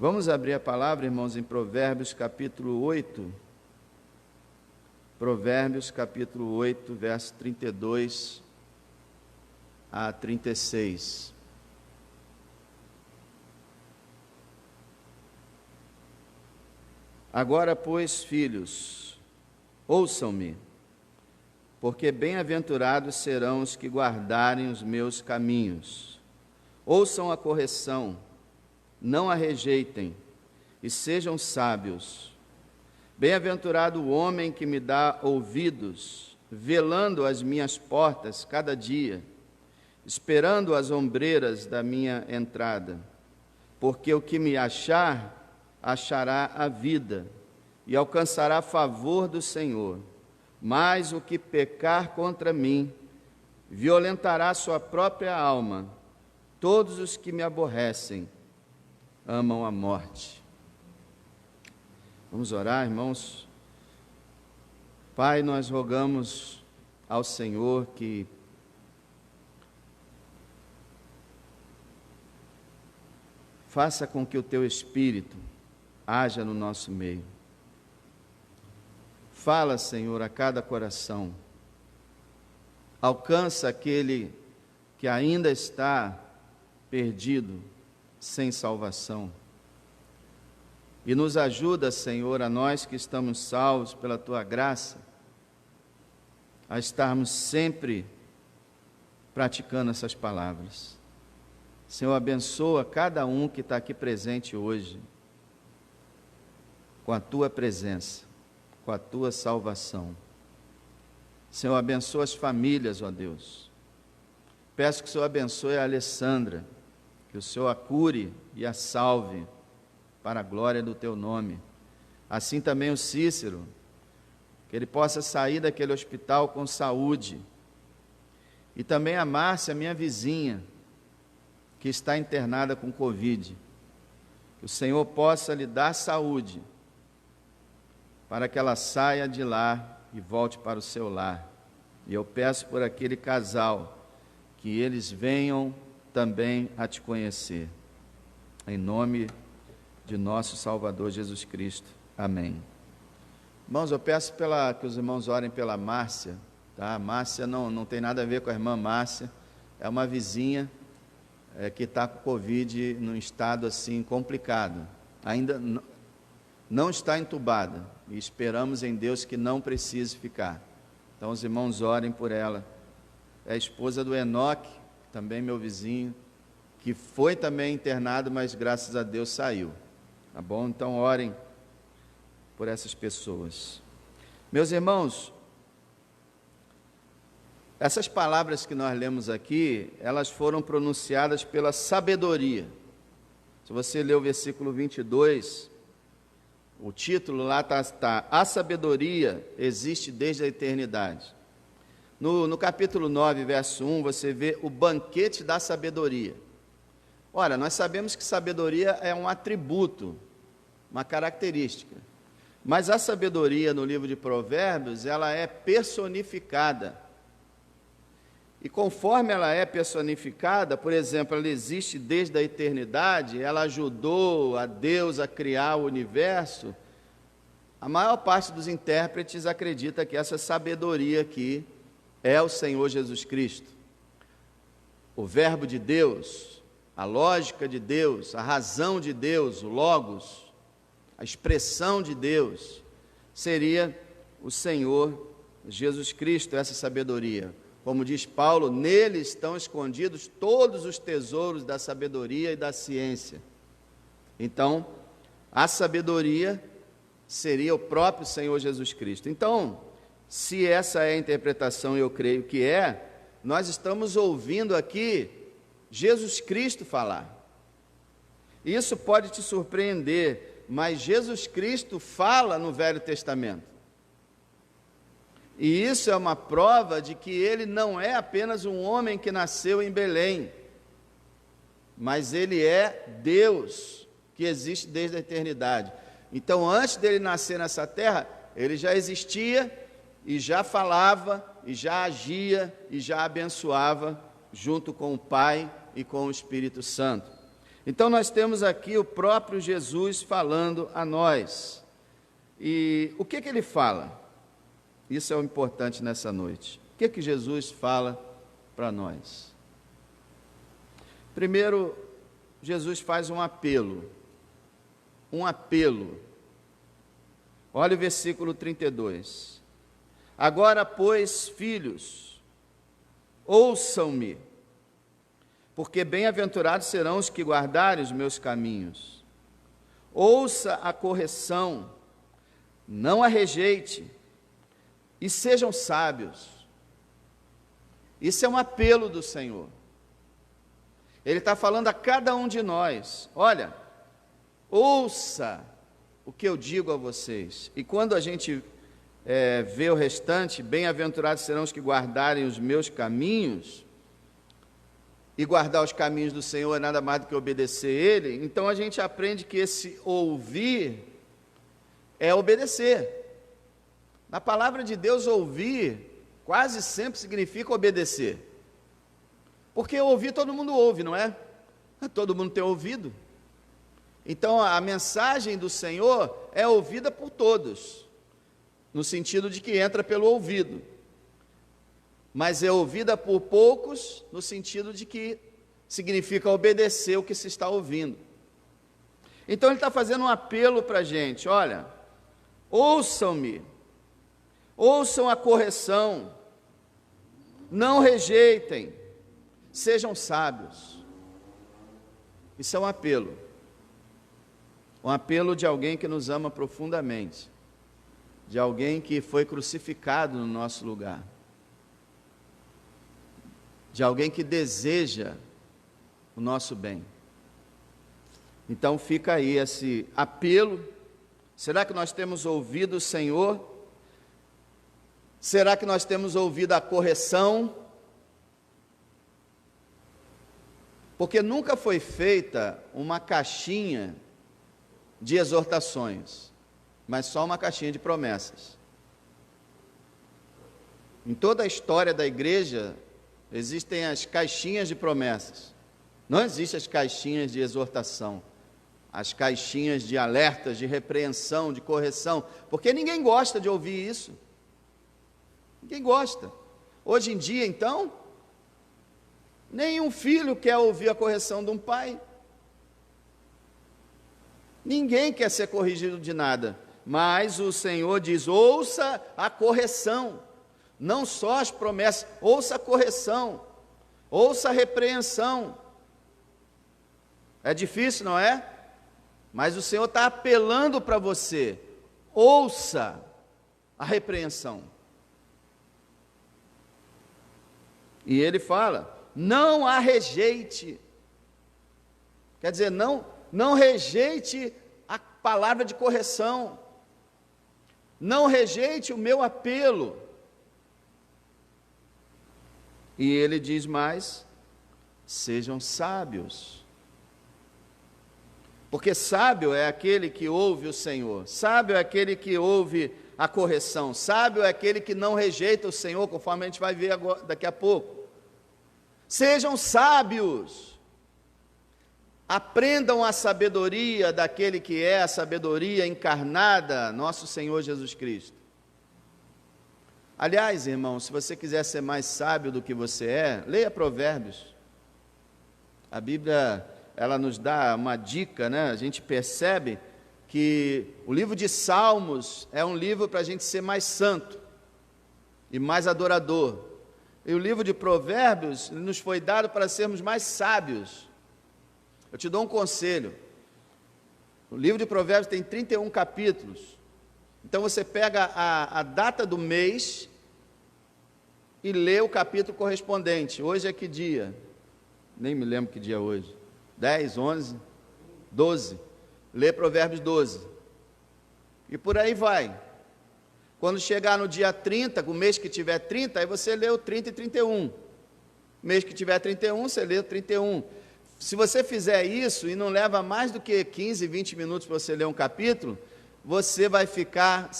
Vamos abrir a palavra, irmãos, em Provérbios capítulo 8. Provérbios capítulo 8, verso 32 a 36. Agora, pois, filhos, ouçam-me, porque bem-aventurados serão os que guardarem os meus caminhos. Ouçam a correção, não a rejeitem, e sejam sábios. Bem-aventurado o homem que me dá ouvidos, velando as minhas portas cada dia, esperando as ombreiras da minha entrada. Porque o que me achar, achará a vida, e alcançará favor do Senhor. Mas o que pecar contra mim, violentará sua própria alma. Todos os que me aborrecem amam a morte. Vamos orar, irmãos? Pai, nós rogamos ao Senhor que faça com que o Teu Espírito haja no nosso meio. Fala, Senhor, a cada coração. Alcança aquele que ainda está perdido, sem salvação. E nos ajuda, Senhor, a nós que estamos salvos pela Tua graça, a estarmos sempre praticando essas palavras. Senhor, abençoa cada um que está aqui presente hoje, com a Tua presença, com a Tua salvação. Senhor, abençoa as famílias, ó Deus. Peço que o Senhor abençoe a Alessandra, que o Senhor a cure e a salve, para a glória do Teu nome. Assim também o Cícero, que ele possa sair daquele hospital com saúde. E também a Márcia, minha vizinha, que está internada com Covid. Que o Senhor possa lhe dar saúde, para que ela saia de lá e volte para o seu lar. E eu peço por aquele casal, que eles venham também a Te conhecer. Em nome de nosso Salvador Jesus Cristo. Amém. Irmãos, eu peço que os irmãos orem pela Márcia. Tá? A Márcia não tem nada a ver com a irmã Márcia. É uma vizinha que está com Covid num estado assim complicado. Ainda não está entubada. E esperamos em Deus que não precise ficar. Então os irmãos orem por ela. É a esposa do Enoque, também meu vizinho, que foi também internado, mas graças a Deus saiu. Tá bom? Então orem por essas pessoas. Meus irmãos, essas palavras que nós lemos aqui, elas foram pronunciadas pela sabedoria. Se você ler o versículo 22, o título lá está: A sabedoria existe desde a eternidade. No capítulo 9, verso 1, você vê o banquete da sabedoria. Ora, nós sabemos que sabedoria é um atributo, uma característica. Mas a sabedoria no livro de Provérbios, ela é personificada. E conforme ela é personificada, por exemplo, ela existe desde a eternidade, ela ajudou a Deus a criar o universo, a maior parte dos intérpretes acredita que essa sabedoria aqui é o Senhor Jesus Cristo. O verbo de Deus, a lógica de Deus, a razão de Deus, o logos, a expressão de Deus, seria o Senhor Jesus Cristo, essa sabedoria. Como diz Paulo, nele estão escondidos todos os tesouros da sabedoria e da ciência. Então, a sabedoria seria o próprio Senhor Jesus Cristo. Então, se essa é a interpretação, eu creio que é, nós estamos ouvindo aqui Jesus Cristo falar. Isso pode te surpreender, mas Jesus Cristo fala no Velho Testamento. E isso é uma prova de que ele não é apenas um homem que nasceu em Belém, mas ele é Deus, que existe desde a eternidade. Então, antes dele nascer nessa terra, ele já existia e já falava, e já agia, e já abençoava, junto com o Pai e com o Espírito Santo. Então nós temos aqui o próprio Jesus falando a nós. E o que ele fala? Isso é o importante nessa noite. O que Jesus fala para nós? Primeiro, Jesus faz um apelo. Um apelo. Olha o versículo 32. Agora, pois, filhos, ouçam-me, porque bem-aventurados serão os que guardarem os meus caminhos. Ouça a correção, não a rejeite, e sejam sábios. Isso é um apelo do Senhor. Ele está falando a cada um de nós: olha, ouça o que eu digo a vocês. E quando a gente vê o restante, bem-aventurados serão os que guardarem os meus caminhos, e guardar os caminhos do Senhor é nada mais do que obedecer Ele, então a gente aprende que esse ouvir é obedecer. Na palavra de Deus, ouvir quase sempre significa obedecer. Porque ouvir todo mundo ouve, não é? Todo mundo tem ouvido. Então a mensagem do Senhor é ouvida por todos, no sentido de que entra pelo ouvido. Mas é ouvida por poucos, no sentido de que significa obedecer o que se está ouvindo. Então ele está fazendo um apelo para a gente: olha, ouçam-me, ouçam a correção, não rejeitem, sejam sábios. Isso é um apelo de alguém que nos ama profundamente, de alguém que foi crucificado no nosso lugar, de alguém que deseja o nosso bem. Então fica aí esse apelo. Será que nós temos ouvido o Senhor? Será que nós temos ouvido a correção? Porque nunca foi feita uma caixinha de exortações, mas só uma caixinha de promessas. Em toda a história da igreja, existem as caixinhas de promessas. Não existem as caixinhas de exortação, as caixinhas de alertas, de repreensão, de correção, porque ninguém gosta de ouvir isso. Ninguém gosta. Hoje em dia, então, nenhum filho quer ouvir a correção de um pai. Ninguém quer ser corrigido de nada, mas o Senhor diz: ouça a correção. Não só as promessas, ouça a correção, ouça a repreensão. É difícil, não é? Mas o Senhor está apelando para você: ouça a repreensão. E Ele fala: não a rejeite. Quer dizer, não rejeite a palavra de correção, não rejeite o meu apelo. E ele diz mais: sejam sábios. Porque sábio é aquele que ouve o Senhor, sábio é aquele que ouve a correção, sábio é aquele que não rejeita o Senhor, conforme a gente vai ver agora, daqui a pouco. Sejam sábios, aprendam a sabedoria daquele que é a sabedoria encarnada, nosso Senhor Jesus Cristo. Aliás, irmão, se você quiser ser mais sábio do que você é, leia Provérbios. A Bíblia, ela nos dá uma dica, né? A gente percebe que o livro de Salmos é um livro para a gente ser mais santo e mais adorador. E o livro de Provérbios nos foi dado para sermos mais sábios. Eu te dou um conselho. O livro de Provérbios tem 31 capítulos. Então você pega a data do mês e lê o capítulo correspondente. Hoje é que dia? Nem me lembro que dia é hoje. 10, 11, 12. Lê Provérbios 12. E por aí vai. Quando chegar no dia 30, o mês que tiver 30, aí você lê o 30 e 31. O mês que tiver 31, você lê o 31. Se você fizer isso, e não leva mais do que 15, 20 minutos para você ler um capítulo, você vai ficar,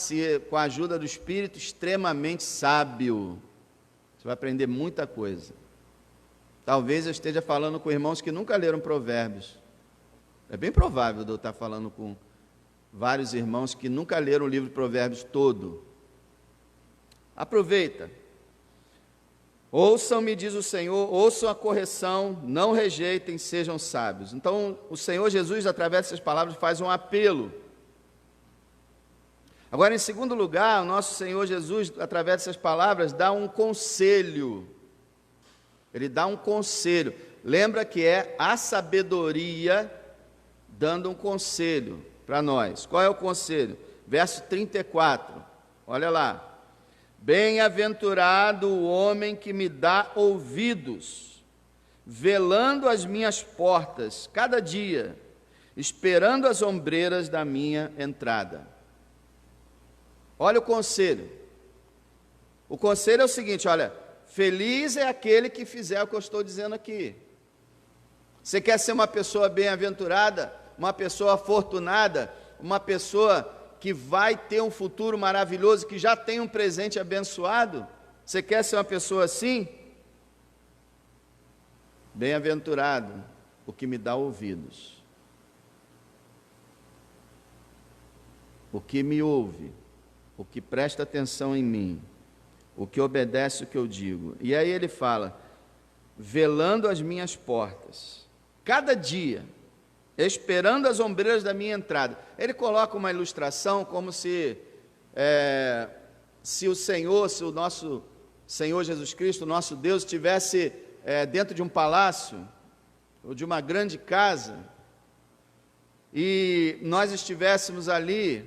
com a ajuda do Espírito, extremamente sábio. Você vai aprender muita coisa. Talvez eu esteja falando com irmãos que nunca leram Provérbios, É bem provável de eu estar falando com vários irmãos que nunca leram o livro de Provérbios todo. Aproveita. Ouçam, me diz o Senhor, ouçam a correção, não rejeitem, sejam sábios. Então, o Senhor Jesus, através dessas palavras, faz um apelo. Agora, em segundo lugar, o nosso Senhor Jesus, através dessas palavras, dá um conselho. Ele dá um conselho. Lembra que é a sabedoria dando um conselho para nós. Qual é o conselho? Verso 34, olha lá. Bem-aventurado o homem que me dá ouvidos, velando as minhas portas cada dia, esperando as ombreiras da minha entrada. Olha o conselho. O conselho é o seguinte, olha, feliz é aquele que fizer o que eu estou dizendo aqui. Você quer ser uma pessoa bem-aventurada, uma pessoa afortunada, uma pessoa que vai ter um futuro maravilhoso, que já tem um presente abençoado? Você quer ser uma pessoa assim? Bem-aventurado o que me dá ouvidos, o que me ouve, o que presta atenção em mim, o que obedece o que eu digo. E aí ele fala, velando as minhas portas, cada dia, esperando as ombreiras da minha entrada. Ele coloca uma ilustração como se o Senhor, se o nosso Senhor Jesus Cristo, o nosso Deus, estivesse dentro de um palácio, ou de uma grande casa, e nós estivéssemos ali,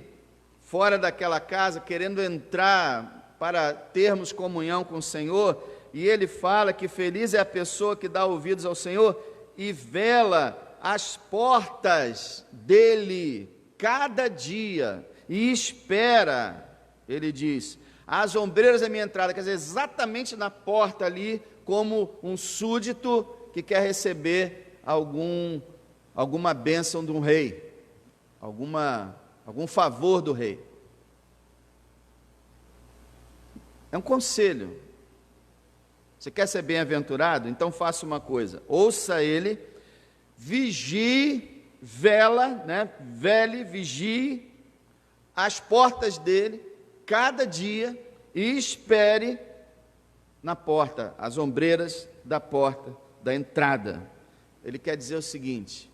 fora daquela casa, querendo entrar para termos comunhão com o Senhor, e ele fala que feliz é a pessoa que dá ouvidos ao Senhor e vela as portas dele cada dia e espera, ele diz, as ombreiras da minha entrada, quer dizer, exatamente na porta ali, como um súdito que quer receber alguma bênção de um rei, algum favor do rei. É um conselho. Você quer ser bem-aventurado? Então faça uma coisa, ouça ele, vigie, vigie as portas dele cada dia e espere na porta, as ombreiras da porta da entrada. Ele quer dizer o seguinte: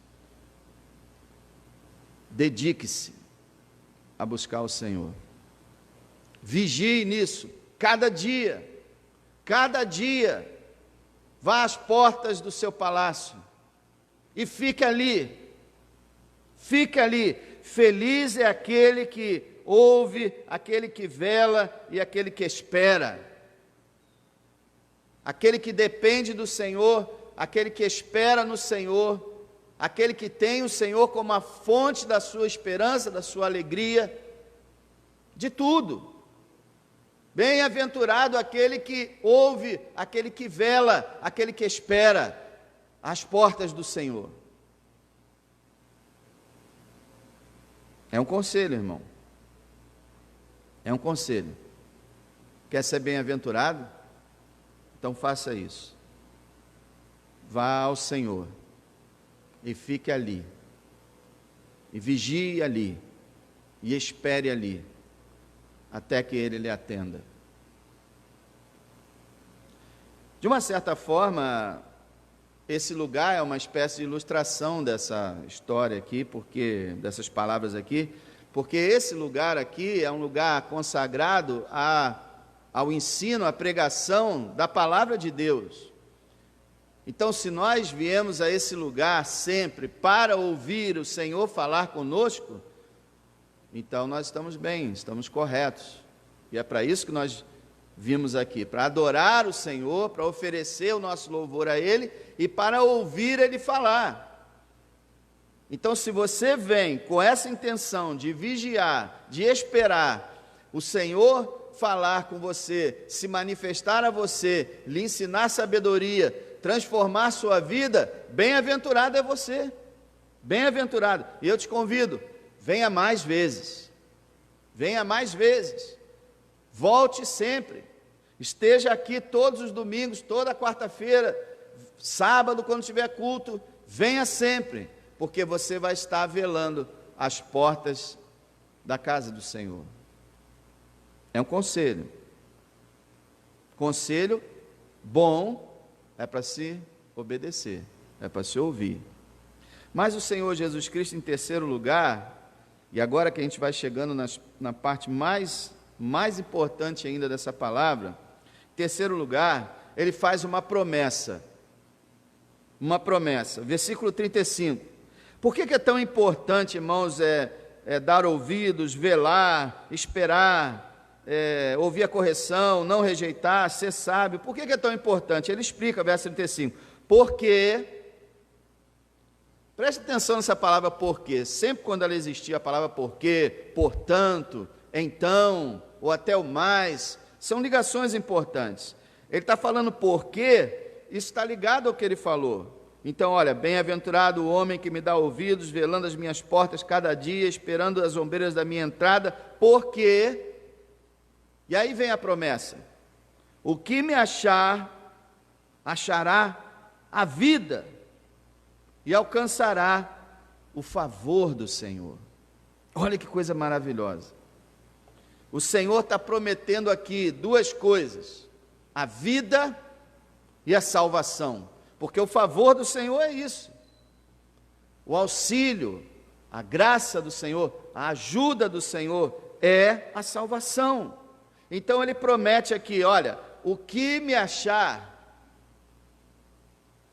dedique-se a buscar o Senhor, vigie nisso, cada dia, vá às portas do seu palácio e fique ali, feliz é aquele que ouve, aquele que vela e aquele que espera, aquele que depende do Senhor, aquele que espera no Senhor, aquele que tem o Senhor como a fonte da sua esperança, da sua alegria, de tudo. Bem-aventurado aquele que ouve, aquele que vela, aquele que espera às portas do Senhor. É um conselho, irmão. É um conselho. Quer ser bem-aventurado? Então faça isso. Vá ao Senhor e fique ali, e vigie ali, e espere ali, até que Ele lhe atenda. De uma certa forma, esse lugar é uma espécie de ilustração dessa história aqui, dessas palavras aqui, porque esse lugar aqui é um lugar consagrado ao ensino, à pregação da palavra de Deus. Então, se nós viemos a esse lugar sempre para ouvir o Senhor falar conosco, então nós estamos bem, estamos corretos. E é para isso que nós vimos aqui, para adorar o Senhor, para oferecer o nosso louvor a Ele e para ouvir Ele falar. Então, se você vem com essa intenção de vigiar, de esperar o Senhor falar com você, se manifestar a você, lhe ensinar sabedoria, transformar sua vida, bem-aventurado é você, bem-aventurado. E eu te convido, venha mais vezes, volte sempre, esteja aqui todos os domingos, toda quarta-feira, sábado, quando tiver culto, venha sempre, Porque você vai estar velando as portas da casa do Senhor. É um conselho. Conselho bom é para se obedecer, é para se ouvir. Mas o Senhor Jesus Cristo, em terceiro lugar, e agora que a gente vai chegando na parte mais importante ainda dessa palavra, em terceiro lugar, ele faz uma promessa. Uma promessa. Versículo 35. Por que é tão importante, irmãos, dar ouvidos, velar, esperar, ouvir a correção, não rejeitar, ser sábio? Por que é tão importante? Ele explica, verso 35. Porque, preste atenção nessa palavra porque, sempre quando ela existia, a palavra porque, portanto, então, ou até o mais, são ligações importantes. Ele está falando porque, isso está ligado ao que ele falou. Então, olha, bem-aventurado o homem que me dá ouvidos, velando as minhas portas cada dia, esperando as ombreiras da minha entrada, porque, e aí vem a promessa, o que me achar, achará a vida e alcançará o favor do Senhor. Olha que coisa maravilhosa. O Senhor está prometendo aqui duas coisas, a vida e a salvação. Porque o favor do Senhor é isso, o auxílio, a graça do Senhor, a ajuda do Senhor é a salvação. Então ele promete aqui, olha, o que me achar,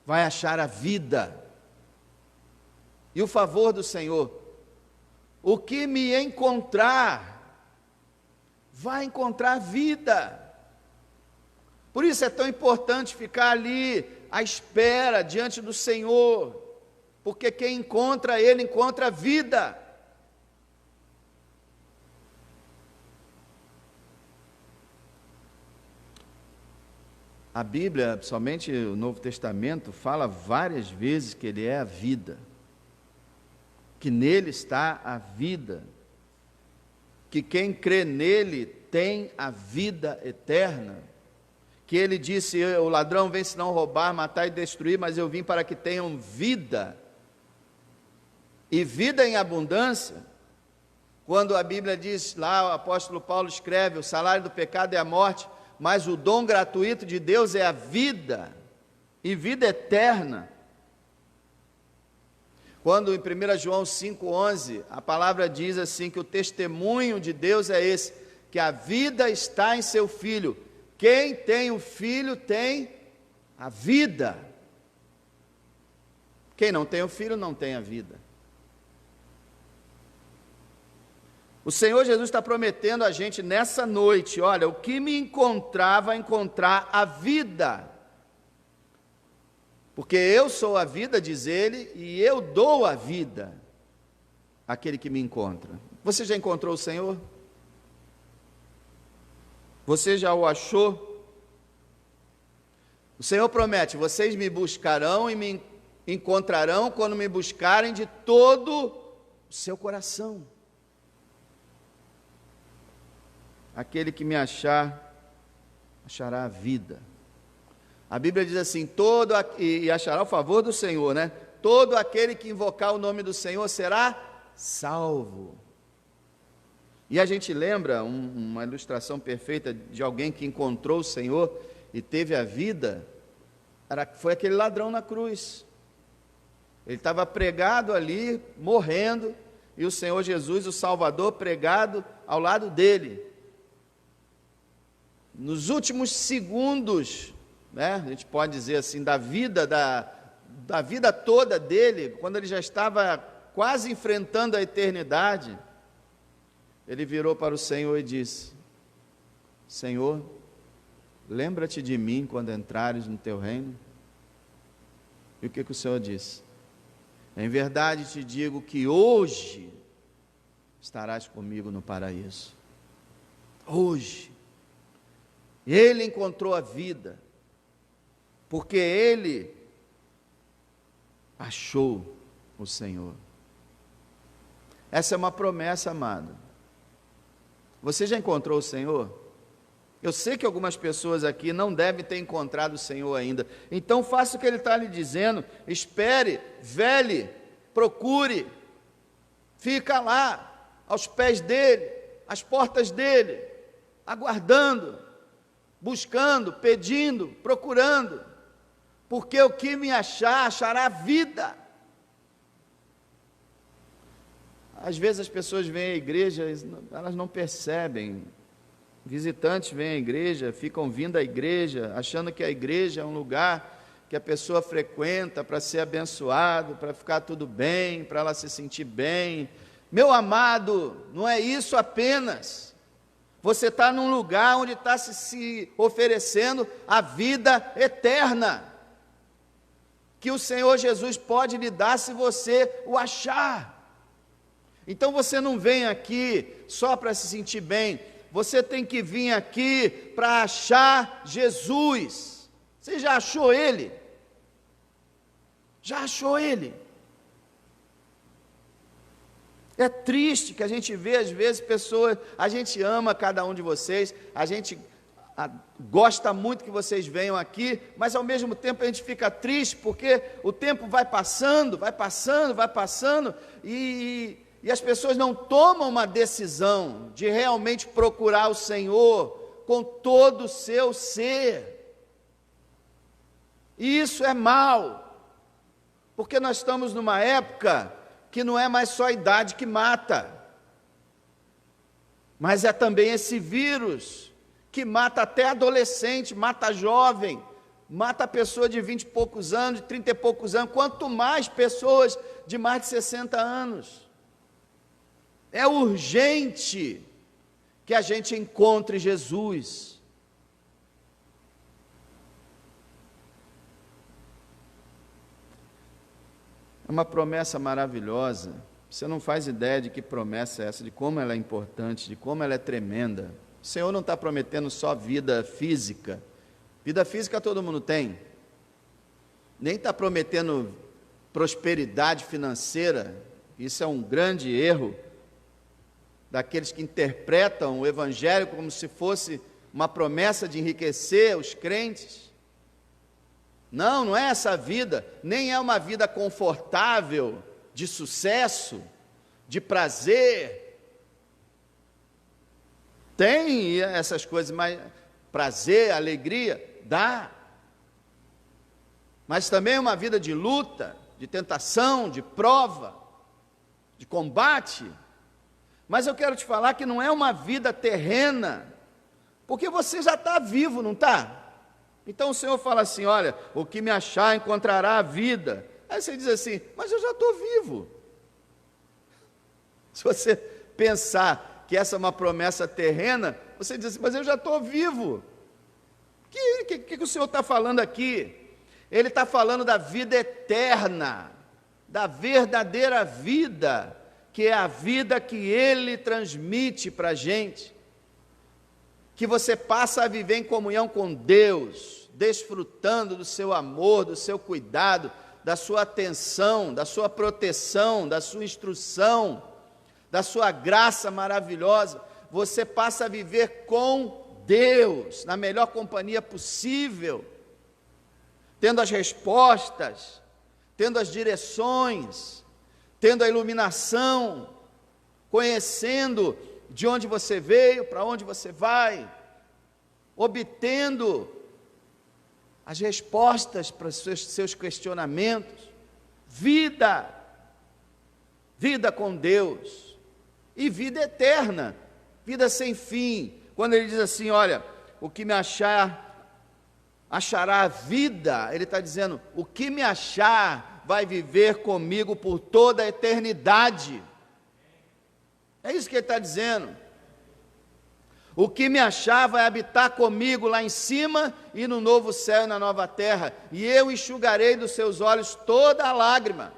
vai achar a vida, e o favor do Senhor, o que me encontrar, vai encontrar vida. Por isso é tão importante ficar ali, à espera diante do Senhor, porque quem encontra Ele, encontra a vida. A Bíblia, somente o Novo Testamento, fala várias vezes que Ele é a vida, que nele está a vida, que quem crê nele tem a vida eterna, que ele disse, o ladrão vem senão roubar, matar e destruir, mas eu vim para que tenham vida, e vida em abundância. Quando a Bíblia diz, lá o apóstolo Paulo escreve, o salário do pecado é a morte, mas o dom gratuito de Deus é a vida, e vida eterna. Quando em 1 João 5,11, a palavra diz assim, que o testemunho de Deus é esse, que a vida está em seu Filho. Quem tem o Filho tem a vida. Quem não tem o Filho não tem a vida. O Senhor Jesus está prometendo a gente nessa noite, olha, o que me encontrar vai encontrar a vida. Porque eu sou a vida, diz ele, e eu dou a vida àquele que me encontra. Você já encontrou o Senhor? Você já o achou? O Senhor promete, vocês me buscarão e me encontrarão quando me buscarem de todo o seu coração. Aquele que me achar, achará a vida. A Bíblia diz assim, e achará o favor do Senhor, né? Todo aquele que invocar o nome do Senhor será salvo. E a gente lembra uma ilustração perfeita de alguém que encontrou o Senhor e teve a vida, foi aquele ladrão na cruz. Ele estava pregado ali, morrendo, e o Senhor Jesus, o Salvador, pregado ao lado dele. Nos últimos segundos, né, a gente pode dizer assim, da vida toda dele, quando ele já estava quase enfrentando a eternidade, ele virou para o Senhor e disse, Senhor, lembra-te de mim quando entrares no teu reino. E o que o Senhor disse? Em verdade te digo que hoje estarás comigo no paraíso. Hoje. Ele encontrou a vida, porque ele achou o Senhor. Essa é uma promessa, amado. Você já encontrou o Senhor? Eu sei que algumas pessoas aqui não devem ter encontrado o Senhor ainda. Então faça o que Ele está lhe dizendo. Espere, vele, procure, fica lá, aos pés dele, às portas dele, aguardando, buscando, pedindo, procurando, porque o que me achar, achará vida. Às vezes as pessoas vêm à igreja, elas não percebem. Visitantes vêm à igreja, ficam vindo à igreja, achando que a igreja é um lugar que a pessoa frequenta para ser abençoado, para ficar tudo bem, para ela se sentir bem. Meu amado, não é isso apenas. Você está num lugar onde está se oferecendo a vida eterna, que o Senhor Jesus pode lhe dar se você o achar. Então você não vem aqui só para se sentir bem, você tem que vir aqui para achar Jesus. Você já achou Ele? Já achou Ele? É triste que a gente vê, às vezes, pessoas, a gente ama cada um de vocês, a gente gosta muito que vocês venham aqui, mas ao mesmo tempo a gente fica triste, porque o tempo vai passando, e as pessoas não tomam uma decisão de realmente procurar o Senhor com todo o seu ser. E isso é mal, porque nós estamos numa época que não é mais só a idade que mata, mas é também esse vírus que mata até adolescente, mata jovem, mata a pessoa de 20 e poucos anos, de 30 e poucos anos, quanto mais pessoas de mais de 60 anos. É urgente que a gente encontre Jesus. É uma promessa maravilhosa. Você não faz ideia de que promessa é essa, de como ela é importante, de como ela é tremenda. O Senhor não está prometendo só vida física. Vida física todo mundo tem. Nem está prometendo prosperidade financeira. Isso é um grande erro daqueles que interpretam o Evangelho como se fosse uma promessa de enriquecer os crentes. Não, não é essa vida, nem é uma vida confortável, de sucesso, de prazer. Tem essas coisas, mas prazer, alegria, dá. Mas também é uma vida de luta, de tentação, de prova, de combate. Mas eu quero te falar que não é uma vida terrena, porque você já está vivo, não está? Então o Senhor fala assim, olha, o que me achar encontrará a vida. Aí você diz assim, mas eu já estou vivo. Se você pensar que essa é uma promessa terrena, você diz assim, mas eu já estou vivo. O que o Senhor está falando aqui? Ele está falando da vida eterna, da verdadeira vida, que é a vida que Ele transmite para a gente, que você passa a viver em comunhão com Deus, desfrutando do seu amor, do seu cuidado, da sua atenção, da sua proteção, da sua instrução, da sua graça maravilhosa. Você passa a viver com Deus, na melhor companhia possível, tendo as respostas, tendo as direções, tendo a iluminação, conhecendo de onde você veio, para onde você vai, obtendo as respostas para os seus questionamentos, vida com Deus, e vida eterna, vida sem fim. Quando ele diz assim, olha, o que me achar, achará a vida, ele está dizendo, o que me achar, vai viver comigo por toda a eternidade. É isso que ele está dizendo. O que me achar vai habitar comigo lá em cima e no novo céu e na nova terra, e eu enxugarei dos seus olhos toda a lágrima,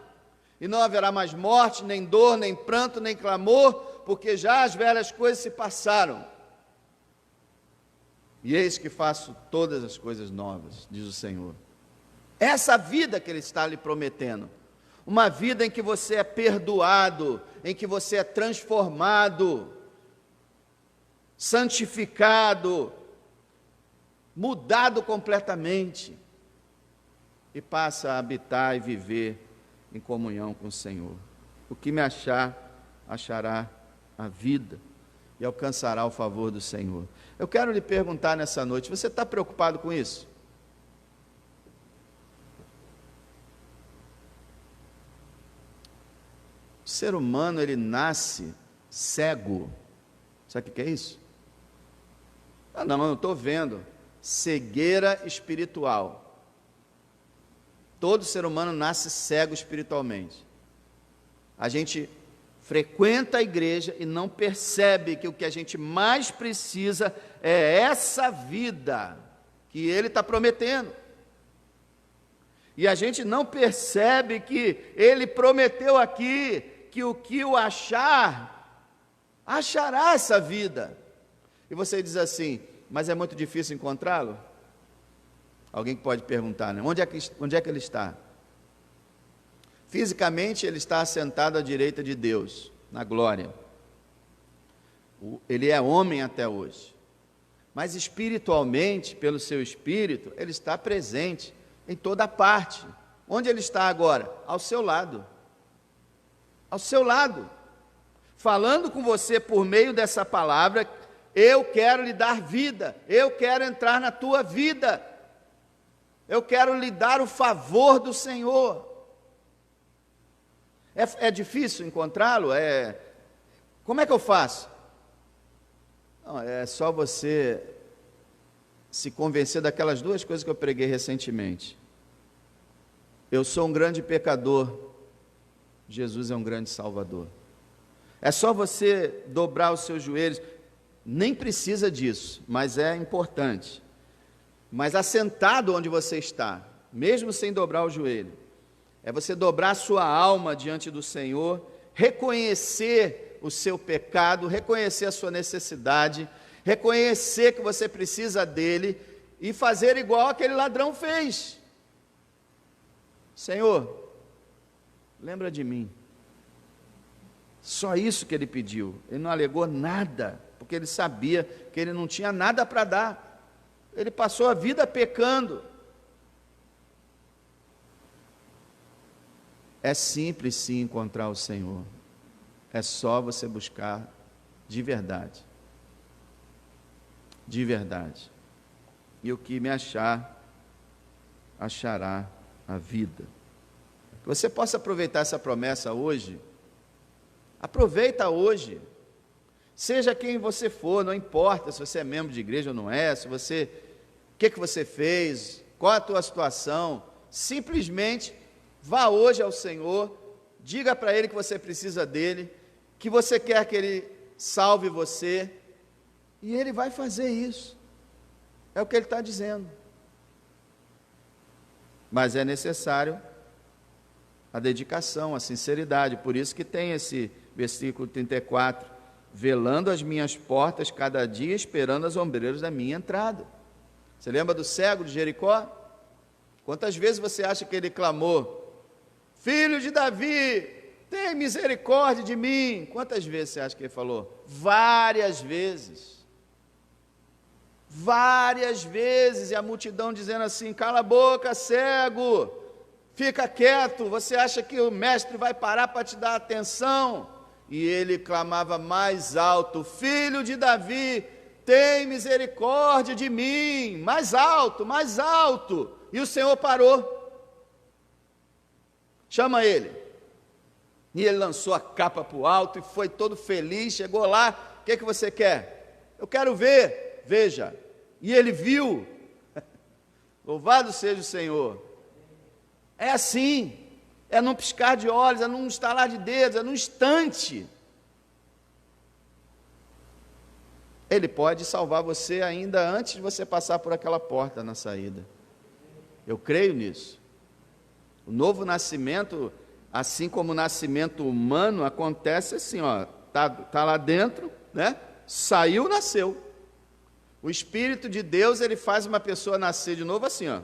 e não haverá mais morte, nem dor, nem pranto, nem clamor, porque já as velhas coisas se passaram. E eis que faço todas as coisas novas, diz o Senhor. Essa vida que Ele está lhe prometendo, uma vida em que você é perdoado, em que você é transformado, santificado, mudado completamente, e passa a habitar e viver em comunhão com o Senhor. O que me achar, achará a vida e alcançará o favor do Senhor. Eu quero lhe perguntar nessa noite, você está preocupado com isso? O ser humano, ele nasce cego. Sabe o que é isso? Não estou vendo. Cegueira espiritual. Todo ser humano nasce cego espiritualmente. A gente frequenta a igreja e não percebe que o que a gente mais precisa é essa vida que Ele está prometendo. E a gente não percebe que Ele prometeu aqui que o que o achar, achará essa vida. E você diz assim, mas é muito difícil encontrá-lo? Alguém que pode perguntar, né? Onde é que ele está? Fisicamente, ele está assentado à direita de Deus, na glória. Ele é homem até hoje. Mas espiritualmente, pelo seu espírito, ele está presente em toda parte. Onde ele está agora? Ao seu lado. Ao seu lado. Falando com você por meio dessa palavra, eu quero lhe dar vida, eu quero entrar na tua vida, eu quero lhe dar o favor do Senhor. É difícil encontrá-lo? Como é que eu faço? Não, é só você se convencer daquelas duas coisas que eu preguei recentemente. Eu sou um grande pecador, Jesus é um grande Salvador. É só você dobrar os seus joelhos, nem precisa disso, mas é importante. Mas assentado onde você está, mesmo sem dobrar o joelho, é você dobrar a sua alma diante do Senhor, reconhecer o seu pecado, reconhecer a sua necessidade, reconhecer que você precisa dele e fazer igual aquele ladrão fez. Senhor, lembra de mim. Só isso que ele pediu. Ele não alegou nada, porque ele sabia que ele não tinha nada para dar. Ele passou a vida pecando. É simples sim encontrar o Senhor. É só você buscar de verdade. De verdade. E o que me achar, achará a vida. Que você possa aproveitar essa promessa hoje. Aproveita hoje. Seja quem você for, não importa se você é membro de igreja ou não é, o que você fez, qual a tua situação, simplesmente vá hoje ao Senhor, diga para Ele que você precisa dEle, que você quer que Ele salve você, e Ele vai fazer isso, é o que Ele está dizendo. Mas é necessário a dedicação, a sinceridade, por isso que tem esse versículo 34, velando as minhas portas cada dia, esperando as ombreiras da minha entrada. Você lembra do cego de Jericó? Quantas vezes você acha que ele clamou, filho de Davi, tem misericórdia de mim? Quantas vezes você acha que ele falou? Várias vezes. Várias vezes, e a multidão dizendo assim, cala a boca, cego, fica quieto, você acha que o mestre vai parar para te dar atenção? E ele clamava mais alto, filho de Davi, tem misericórdia de mim, mais alto, e o Senhor parou, chama ele, e ele lançou a capa para o alto, e foi todo feliz, chegou lá, o que você quer? Eu quero ver, veja, e ele viu, louvado seja o Senhor, é assim, é num piscar de olhos, é num estalar de dedos, é num instante. Ele pode salvar você ainda antes de você passar por aquela porta na saída. Eu creio nisso. O novo nascimento, assim como o nascimento humano, acontece assim, ó, tá lá dentro, né? Saiu, nasceu. O Espírito de Deus, ele faz uma pessoa nascer de novo assim, ó.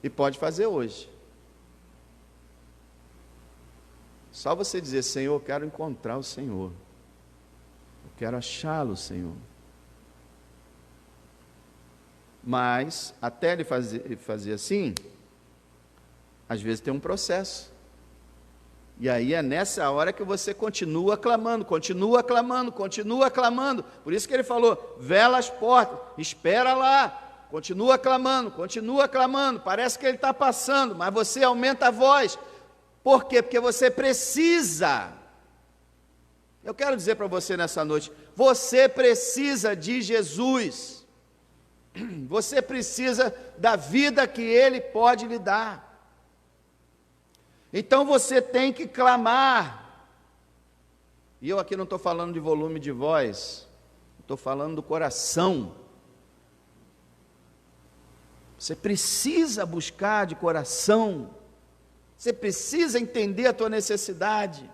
E pode fazer hoje. Só você dizer, Senhor, eu quero encontrar o Senhor. Eu quero achá-lo, Senhor. Mas, até ele fazer assim, Às vezes tem um processo. E aí é nessa hora que você continua clamando, continua clamando, continua clamando. Por isso que ele falou, vela as portas, espera lá, continua clamando, parece que ele está passando, mas você aumenta a voz. Por quê? Porque você precisa. Eu quero dizer para você nessa noite, você precisa de Jesus. Você precisa da vida que Ele pode lhe dar. Então você tem que clamar. E eu aqui não estou falando de volume de voz, estou falando do coração. Você precisa buscar de coração. Você precisa entender a tua necessidade.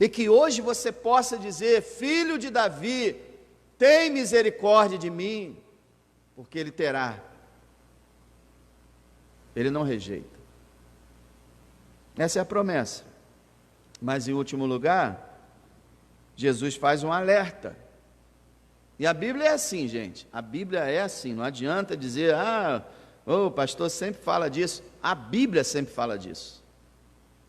E que hoje você possa dizer, filho de Davi, tem misericórdia de mim, porque Ele terá. Ele não rejeita. Essa é a promessa. Mas em último lugar, Jesus faz um alerta. E a Bíblia é assim, gente. A Bíblia é assim. Não adianta dizer, o pastor sempre fala disso. A Bíblia sempre fala disso.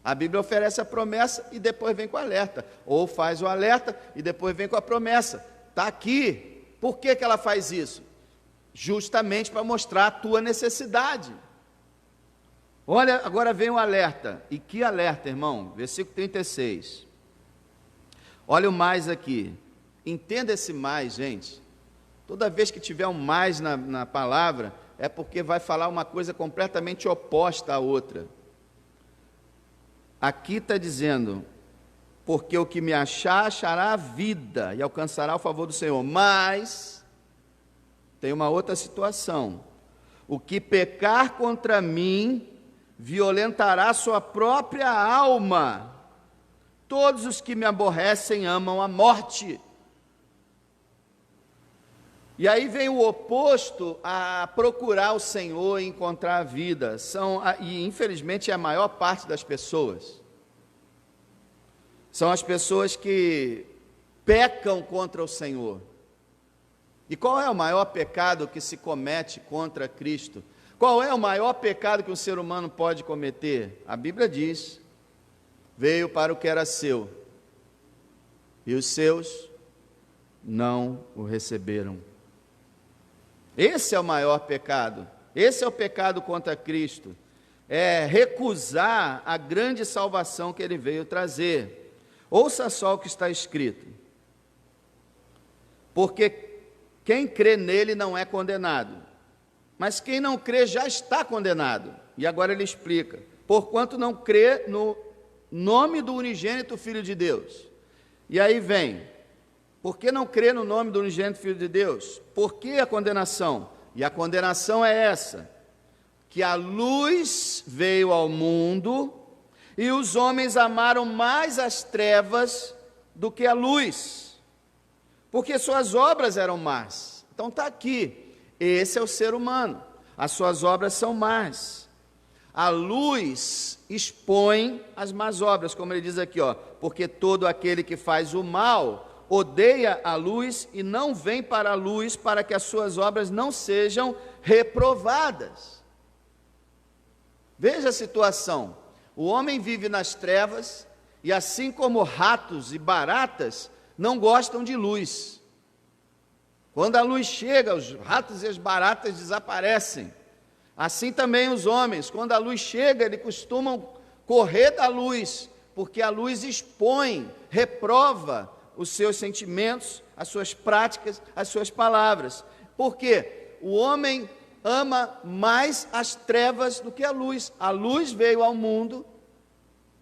A Bíblia oferece a promessa e depois vem com o alerta. Ou faz o alerta e depois vem com a promessa. Está aqui. Por que ela faz isso? Justamente para mostrar a tua necessidade. Olha, agora vem o alerta. E que alerta, irmão? Versículo 36. Olha o mais aqui. Entenda esse mais, gente. Toda vez que tiver um mais na palavra, é porque vai falar uma coisa completamente oposta à outra. Aqui está dizendo, porque o que me achar, achará a vida e alcançará o favor do Senhor. Mas, tem uma outra situação. O que pecar contra mim, violentará sua própria alma. Todos os que me aborrecem amam a morte. E aí vem o oposto a procurar o Senhor e encontrar a vida. E infelizmente é a maior parte das pessoas. São as pessoas que pecam contra o Senhor. E qual é o maior pecado que se comete contra Cristo? Qual é o maior pecado que um ser humano pode cometer? A Bíblia diz, veio para o que era seu, e os seus não o receberam. Esse é o maior pecado, esse é o pecado contra Cristo, é recusar a grande salvação que Ele veio trazer. Ouça só o que está escrito, porque quem crê nele não é condenado, mas quem não crê já está condenado. E agora ele explica, porquanto não crê no nome do unigênito Filho de Deus. E aí vem, por que não crê no nome do unigênito Filho de Deus? Por que a condenação? E a condenação é essa, que a luz veio ao mundo, e os homens amaram mais as trevas do que a luz, porque suas obras eram más. Então está aqui, esse é o ser humano, as suas obras são más. A luz expõe as más obras, como ele diz aqui, porque todo aquele que faz o mal odeia a luz e não vem para a luz, para que as suas obras não sejam reprovadas. Veja a situação, o homem vive nas trevas, e assim como ratos e baratas não gostam de luz. Quando a luz chega, os ratos e as baratas desaparecem. Assim também os homens, quando a luz chega, eles costumam correr da luz, porque a luz expõe, reprova os seus sentimentos, as suas práticas, as suas palavras. Por quê? O homem ama mais as trevas do que a luz. A luz veio ao mundo,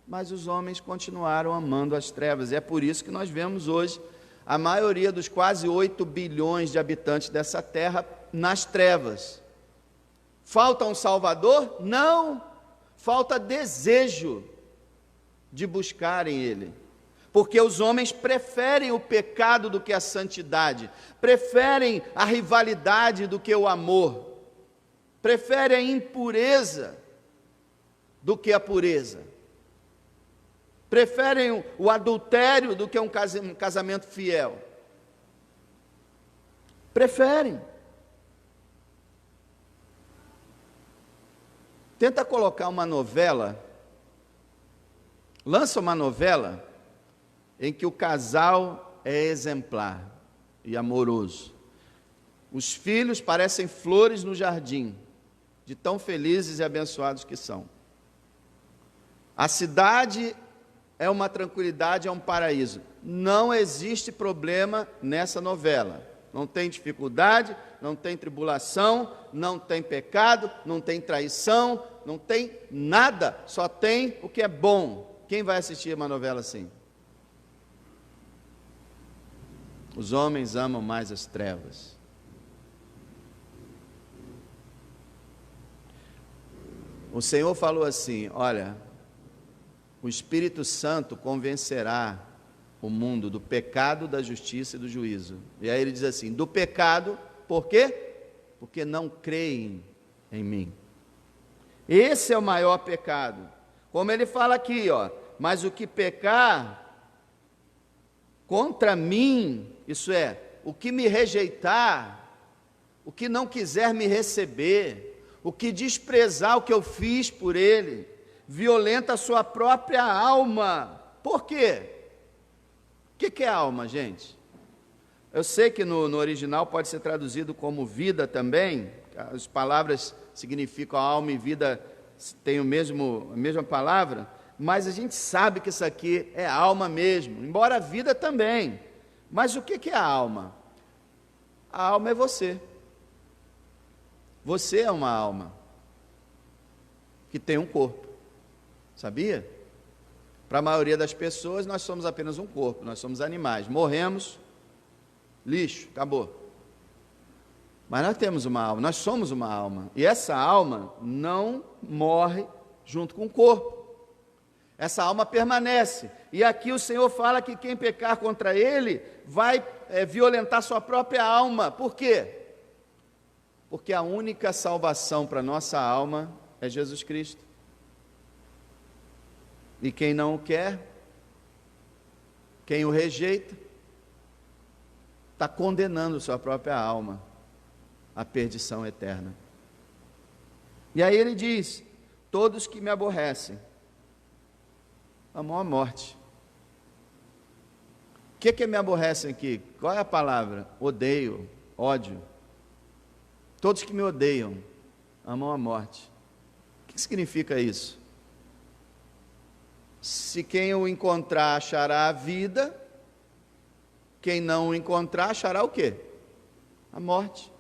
mas os homens continuaram amando as trevas. E é por isso que nós vemos hoje a maioria dos quase 8 bilhões de habitantes dessa terra nas trevas. Falta um Salvador? Não. Falta desejo de buscarem Ele. Porque os homens preferem o pecado do que a santidade, preferem a rivalidade do que o amor, preferem a impureza do que a pureza, preferem o adultério do que um casamento fiel. Preferem. Tenta colocar uma novela, lança uma novela em que o casal é exemplar e amoroso. Os filhos parecem flores no jardim, de tão felizes e abençoados que são. A cidade é uma tranquilidade, é um paraíso. Não existe problema nessa novela. Não tem dificuldade, não tem tribulação, não tem pecado, não tem traição, não tem nada. Só tem o que é bom. Quem vai assistir uma novela assim? Os homens amam mais as trevas. O Senhor falou assim: olha, o Espírito Santo convencerá o mundo do pecado, da justiça e do juízo. E aí ele diz assim: do pecado, por quê? Porque não creem em mim. Esse é o maior pecado. Como ele fala aqui, ó, mas o que pecar contra mim, isso é, o que me rejeitar, o que não quiser me receber, o que desprezar o que eu fiz por ele, violenta a sua própria alma. Por quê? O que é alma, gente? Eu sei que no original pode ser traduzido como vida também. As palavras significam alma e vida, tem a mesma palavra, mas a gente sabe que isso aqui é alma mesmo, embora a vida também. Mas o que é a alma? A alma é você. Você é uma alma que tem um corpo, sabia? Para a maioria das pessoas, nós somos apenas um corpo, nós somos animais. Morremos, lixo, acabou. Mas nós temos uma alma, nós somos uma alma. E essa alma não morre junto com o corpo. Essa alma permanece. E aqui o Senhor fala que quem pecar contra ele vai violentar sua própria alma. Por quê? Porque a única salvação para a nossa alma é Jesus Cristo. E quem não o quer, quem o rejeita, está condenando sua própria alma à perdição eterna. E aí ele diz: todos que me aborrecem amam a morte. O que me aborrecem aqui? Qual é a palavra? Odeio, ódio. Todos que me odeiam amam a morte. O que significa isso? Se quem o encontrar achará a vida, quem não o encontrar achará o quê? A morte.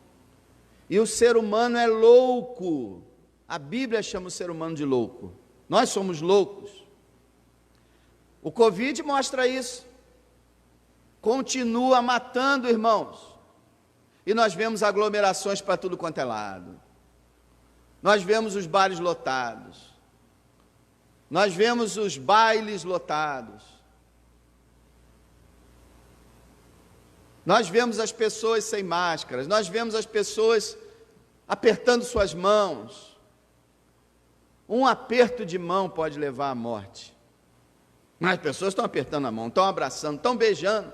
E o ser humano é louco. A Bíblia chama o ser humano de louco. Nós somos loucos. O Covid mostra isso. Continua matando, irmãos. E nós vemos aglomerações para tudo quanto é lado. Nós vemos os bares lotados. Nós vemos os bailes lotados. Nós vemos as pessoas sem máscaras. Nós vemos as pessoas apertando suas mãos. Um aperto de mão pode levar à morte. Mas as pessoas estão apertando a mão, estão abraçando, estão beijando.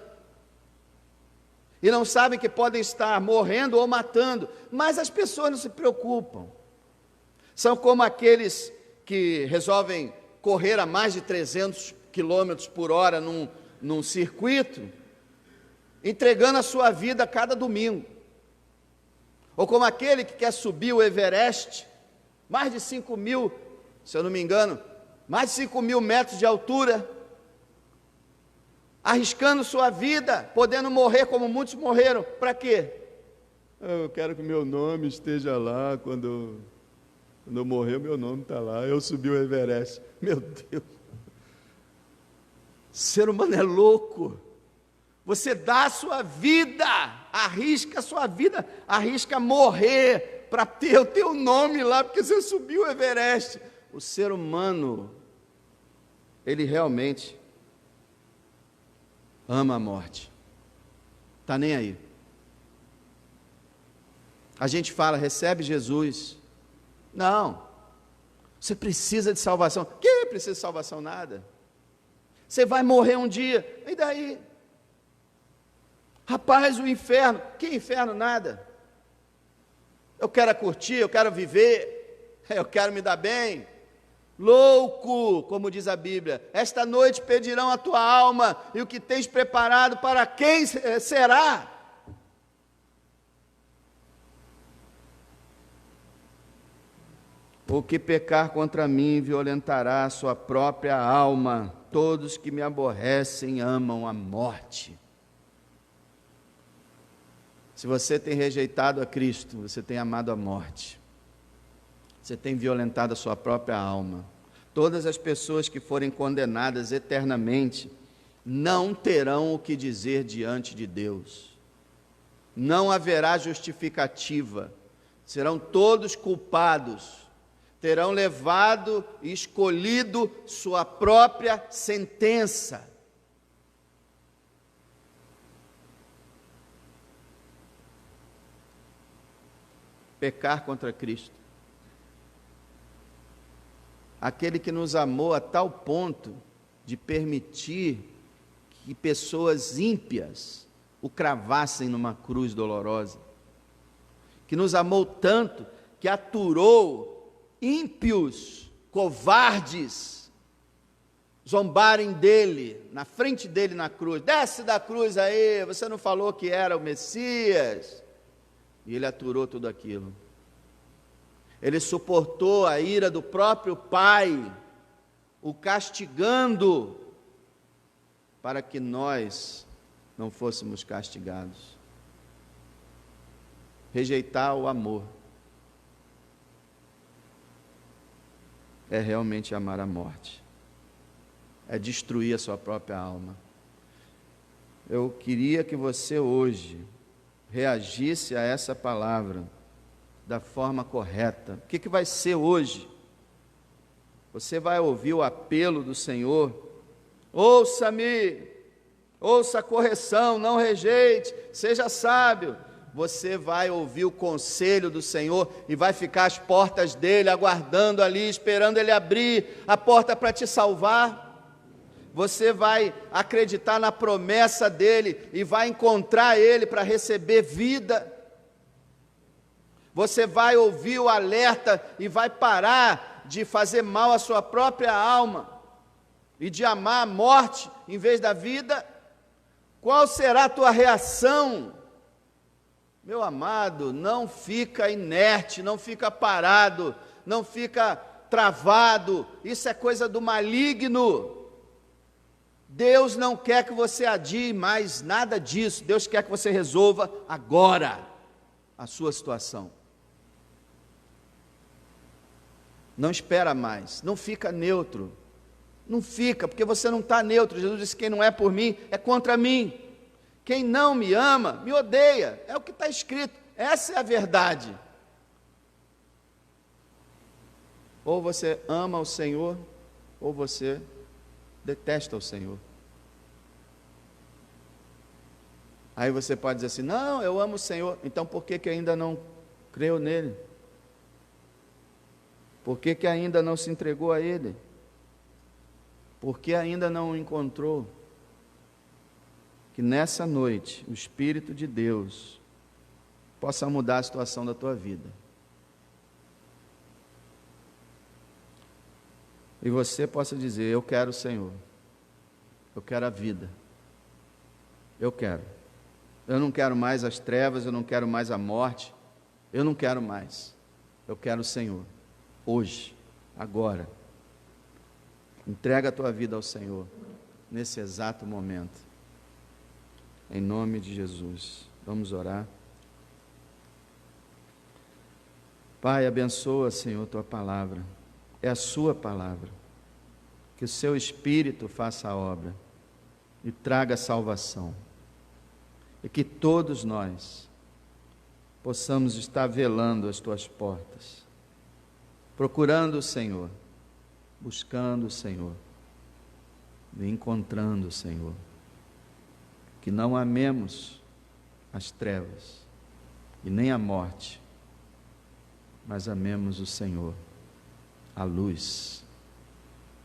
E não sabem que podem estar morrendo ou matando. Mas as pessoas não se preocupam. São como aqueles que resolvem correr a mais de 300 km por hora num circuito, entregando a sua vida a cada domingo. Ou como aquele que quer subir o Everest, mais de 5 mil, se eu não me engano, mais de 5 mil metros de altura, arriscando sua vida, podendo morrer como muitos morreram. Para quê? Eu quero que meu nome esteja lá, quando eu morrer, meu nome está lá, eu subi o Everest. Meu Deus, o ser humano é louco. Você dá a sua vida, arrisca a sua vida, arrisca morrer para ter o teu nome lá, porque você subiu o Everest. O ser humano, ele realmente ama a morte, está nem aí. A gente fala, recebe Jesus. Não, você precisa de salvação. Que precisa de salvação? Nada. Você vai morrer um dia, e daí? Rapaz, o inferno. Que inferno? Nada. Eu quero curtir, eu quero viver. Eu quero me dar bem. Louco, como diz a Bíblia, esta noite pedirão a tua alma, e o que tens preparado para quem será? O que pecar contra mim violentará a sua própria alma. Todos que me aborrecem amam a morte. Se você tem rejeitado a Cristo, você tem amado a morte. Você tem violentado a sua própria alma. Todas as pessoas que forem condenadas eternamente não terão o que dizer diante de Deus. Não haverá justificativa. Serão todos culpados. Terão levado e escolhido sua própria sentença. Pecar contra Cristo. Aquele que nos amou a tal ponto de permitir que pessoas ímpias o cravassem numa cruz dolorosa. Que nos amou tanto que aturou ímpios, covardes, zombarem dele, na frente dele na cruz. Desce da cruz aí, você não falou que era o Messias? E ele aturou tudo aquilo. Ele suportou a ira do próprio Pai, o castigando, para que nós não fôssemos castigados. Rejeitar o amor é realmente amar a morte, é destruir a sua própria alma. Eu queria que você hoje reagisse a essa palavra da forma correta. O que vai ser hoje? Você vai ouvir o apelo do Senhor: ouça-me, ouça a correção, não rejeite, seja sábio. Você vai ouvir o conselho do Senhor e vai ficar às portas dele, aguardando ali, esperando ele abrir a porta para te salvar. Você vai acreditar na promessa dele e vai encontrar ele para receber vida. Você vai ouvir o alerta e vai parar de fazer mal à sua própria alma e de amar a morte em vez da vida. Qual será a tua reação? Meu amado, não fica inerte, não fica parado, não fica travado. Isso é coisa do maligno. Deus não quer que você adie mais nada disso. Deus quer que você resolva agora a sua situação. Não espera mais, não fica neutro. Não fica, porque você não está neutro. Jesus disse: quem não é por mim, é contra mim. Quem não me ama, me odeia. É o que está escrito. Essa é a verdade. Ou você ama o Senhor, ou você detesta o Senhor. Aí você pode dizer assim: não, eu amo o Senhor. Então por que ainda não creu nele? Por que ainda não se entregou a Ele? Por que ainda não o encontrou? Que nessa noite o Espírito de Deus possa mudar a situação da tua vida. E você possa dizer: eu quero o Senhor, eu quero a vida, eu quero. Eu não quero mais as trevas, eu não quero mais a morte, eu não quero mais. Eu quero o Senhor, hoje, agora. Entrega a tua vida ao Senhor, nesse exato momento. Em nome de Jesus, vamos orar. Pai, abençoa, Senhor, tua palavra. É a sua palavra. Que o seu Espírito faça a obra e traga salvação. E que todos nós possamos estar velando as tuas portas, procurando o Senhor, buscando o Senhor, e encontrando o Senhor. Que não amemos as trevas e nem a morte, mas amemos o Senhor, a luz.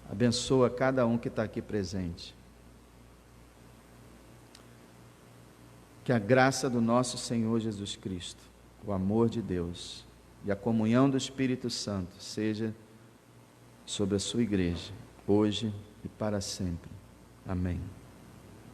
Abençoa cada um que está aqui presente. Que a graça do nosso Senhor Jesus Cristo, o amor de Deus e a comunhão do Espírito Santo seja sobre a sua igreja, hoje e para sempre. Amém.